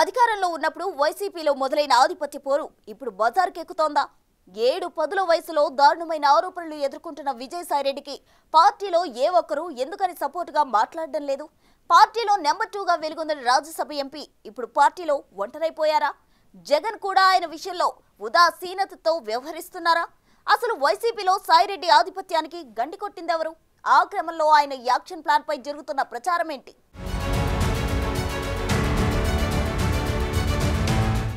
అధికారంలో ఉన్నప్పుడు వైసీపీలో మొదలైన ఆధిపత్య పోరు ఇప్పుడు బజార్కెక్కుతోందా? 7-10 వయసులో దారుణమైన ఆరోపణలు ఎదుర్కొంటున్న విజయసాయిరెడ్డికి పార్టీలో ఏ ఒక్కరూ ఎందుకని సపోర్టుగా మాట్లాడడం లేదు? పార్టీలో నెంబర్ 2గా వెలుగొందిన రాజ్యసభ ఎంపీ ఇప్పుడు పార్టీలో ఒంటరైపోయారా? జగన్ కూడా ఆయన విషయంలో ఉదాసీనతతో వ్యవహరిస్తున్నారా? అసలు వైసీపీలో సాయిరెడ్డి ఆధిపత్యానికి గండి కొట్టిందెవరు? ఆ క్రమంలో ఆయన యాక్షన్ ప్లాన్ పై జరుగుతున్న ప్రచారం ఏంటి?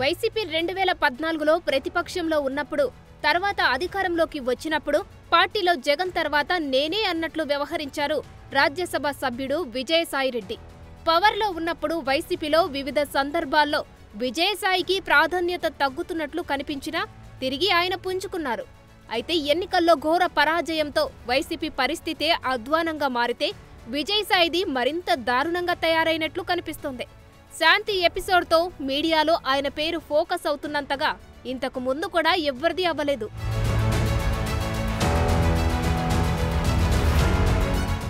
వైసీపీ 2014లో ప్రతిపక్షంలో ఉన్నప్పుడు, తర్వాత అధికారంలోకి వచ్చినప్పుడు పార్టీలో జగన్ తర్వాత నేనే అన్నట్లు వ్యవహరించారు రాజ్యసభ సభ్యుడు విజయసాయిరెడ్డి. పవర్లో ఉన్నప్పుడు వైసీపీలో వివిధ సందర్భాల్లో విజయసాయికి ప్రాధాన్యత తగ్గుతున్నట్లు కనిపించినా తిరిగి ఆయన పుంజుకున్నారు. అయితే ఎన్నికల్లో ఘోర పరాజయంతో వైసీపీ పరిస్థితే అధ్వానంగా మారితే విజయసాయిది మరింత దారుణంగా తయారైనట్లు కనిపిస్తోంది. శాంతి ఎపిసోడ్తో మీడియాలో ఆయన పేరు ఫోకస్ అవుతున్నంతగా ఇంతకు ముందు కూడా ఎవ్వరిది అవ్వలేదు.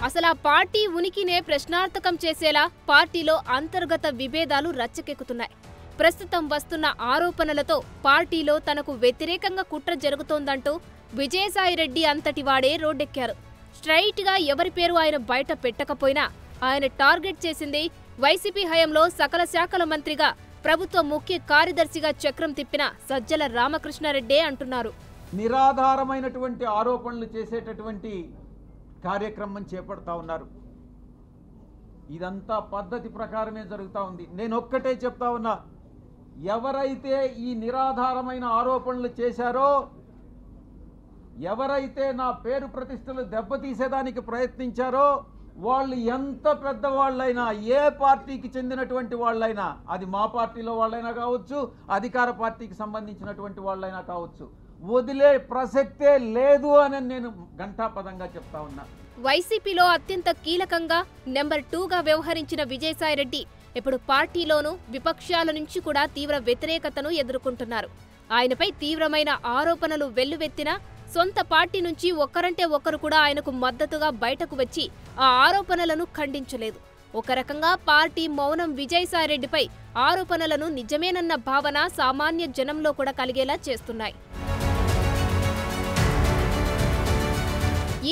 అసలు ఆ పార్టీ ఉనికినే ప్రశ్నార్థకం చేసేలా పార్టీలో అంతర్గత విభేదాలు రచ్చకెక్కుతున్నాయి. ప్రస్తుతం వస్తున్న ఆరోపణలతో పార్టీలో తనకు వ్యతిరేకంగా కుట్ర జరుగుతోందంటూ విజయసాయిరెడ్డి అంతటివాడే రోడ్డెక్కారు. స్ట్రైట్గా ఎవరి పేరు ఆయన బయట పెట్టకపోయినా ఆయన టార్గెట్ చేసింది వైసీపీ హయాంలో సకల శాఖల మంత్రిగా, ప్రభుత్వ ముఖ్య కార్యదర్శిగా చక్రం తిప్పిన సజ్జల రామకృష్ణారెడ్డే అంటున్నారు. నిరాధారమైనటువంటి ఆరోపణలు చేసేటటువంటి కార్యక్రమం చేపడతా ఉన్నారు. ఇదంతా పద్ధతి ప్రకారమే జరుగుతూ ఉంది. నేను ఒక్కటే చెప్తా ఉన్నా, ఎవరైతే ఈ నిరాధారమైన ఆరోపణలు చేశారో, ఎవరైతే నా పేరు ప్రతిష్టలు దెబ్బతీసేదానికి ప్రయత్నించారో, వాళ్ళు ఎంత పెద్దవాళ్ళైనా, ఏ పార్టీకి చెందినటువంటి వాళ్ళైనా, అది మా పార్టీలో వాళ్ళైనా కావచ్చు, అధికార పార్టీకి సంబంధించినటువంటి వాళ్ళైనా కావచ్చు, వదిలే ప్రసక్తే లేదు అని నేను ఘంటాపదంగా చెప్తా ఉన్నా. వైసీపీలో అత్యంత కీలకంగా నెంబర్ 2గా వ్యవహరించిన విజయసాయిరెడ్డి ఇప్పుడు పార్టీలోనూ విపక్షాల నుంచి కూడా తీవ్ర వ్యతిరేకతను ఎదుర్కొంటున్నారు. ఆయనపై తీవ్రమైన ఆరోపణలు వెల్లువెత్తినా సొంత పార్టీ నుంచి ఒక్కరంటే ఒక్కరు కూడా ఆయనకు మద్దతుగా బయటకు వచ్చి ఆ ఆరోపణలను ఖండించలేదు. ఒక రకంగా పార్టీ మౌనం విజయసాయిరెడ్డిపై ఆరోపణలను నిజమేనన్న భావన సామాన్య జనంలో కూడా కలిగేలా చేస్తున్నాయి.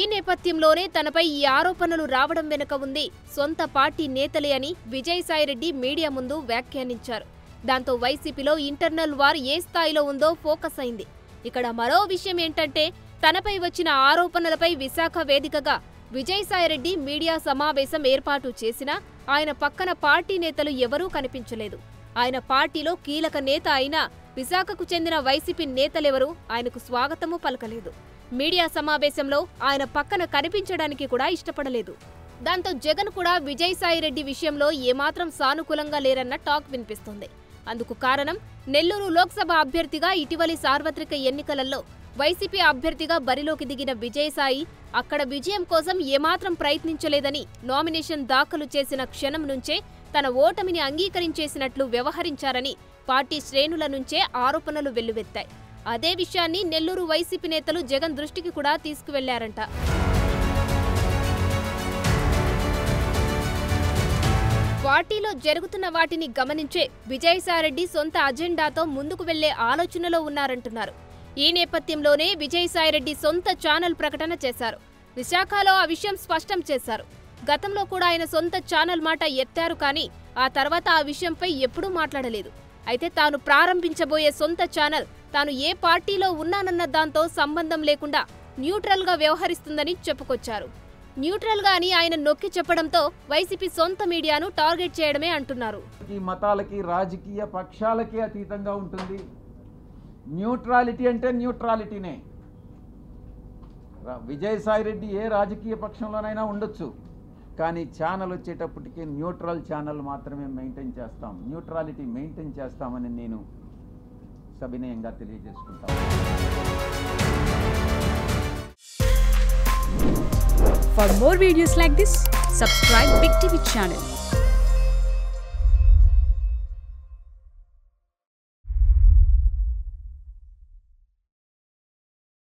ఈ నేపథ్యంలోనే తనపై ఈ ఆరోపణలు రావడం వెనుక ఉంది సొంత పార్టీ నేతలే అని విజయసాయిరెడ్డి మీడియా ముందు వ్యాఖ్యానించారు. దాంతో వైసీపీలో ఇంటర్నల్ వార్ ఏ స్థాయిలో ఉందో ఫోకస్ అయింది. ఇక్కడ మరో విషయం ఏంటంటే, తనపై వచ్చిన ఆరోపణలపై విశాఖ వేదికగా విజయసాయిరెడ్డి మీడియా సమావేశం ఏర్పాటు చేసినా ఆయన పక్కన పార్టీ నేతలు ఎవరూ కనిపించలేదు. ఆయన పార్టీలో కీలక నేత అయినా విశాఖకు చెందిన వైసీపీ నేతలెవరూ ఆయనకు స్వాగతము పలకలేదు. మీడియా సమావేశంలో ఆయన పక్కన కనిపించడానికి కూడా ఇష్టపడలేదు. దాంతో జగన్ కూడా విజయసాయిరెడ్డి విషయంలో ఏమాత్రం సానుకూలంగా లేరన్న టాక్ వినిపిస్తోంది. అందుకు కారణం, నెల్లూరు లోక్సభ అభ్యర్థిగా ఇటీవలి సార్వత్రిక ఎన్నికలలో వైసీపీ అభ్యర్థిగా బరిలోకి దిగిన విజయసాయి అక్కడ విజయం కోసం ఏమాత్రం ప్రయత్నించలేదని, నామినేషన్ దాఖలు చేసిన క్షణం నుంచే తన ఓటమిని అంగీకరించేసినట్లు వ్యవహరించారని పార్టీ శ్రేణుల నుంచే ఆరోపణలు వెల్లువెత్తాయి. అదే విషయాన్ని నెల్లూరు వైసీపీ నేతలు జగన్ దృష్టికి కూడా తీసుకువెళ్లారంట. పార్టీలో జరుగుతున్న వాటిని గమనించే విజయసాయిరెడ్డి సొంత అజెండాతో ముందుకు వెళ్లే ఆలోచనలో ఉన్నారంటున్నారు. ఈ నేపథ్యంలోనే విజయసాయిరెడ్డి సొంత ఛానల్ ప్రకటన చేశారు. విశాఖలో ఆ విషయం స్పష్టం చేశారు. గతంలో కూడా ఆయన సొంత ఛానల్ మాట ఎత్తారు, కానీ ఆ తర్వాత ఆ విషయంపై ఎప్పుడూ మాట్లాడలేదు. అయితే తాను ప్రారంభించబోయే సొంత ఛానల్ తాను ఏ పార్టీలో ఉన్నానన్న దాంతో సంబంధం లేకుండా న్యూట్రల్గా వ్యవహరిస్తుందని చెప్పుకొచ్చారు. న్యూట్రల్గా అని ఆయన నొక్కి చెప్పడంతో వైసీపీ సొంత మీడియాను టార్గెట్ చేయడమే అంటున్నారు. ఈ మతాలకి, రాజకీయ పక్షాలకి అతీతంగా ఉంటుంది. న్యూట్రాలిటీ అంటే న్యూట్రాలిటీనే. విజయసాయిరెడ్డి ఏ రాజకీయ పక్షంలోనైనా ఉండొచ్చు, కానీ ఛానల్ వచ్చేటప్పటికి న్యూట్రల్ ఛానల్ మాత్రమే మెయింటైన్ చేస్తాం, న్యూట్రాలిటీ మెయింటైన్ చేస్తామని నేను సవినయంగా తెలియజేసుకుంటాను. For more videos like this, subscribe Big TV channel.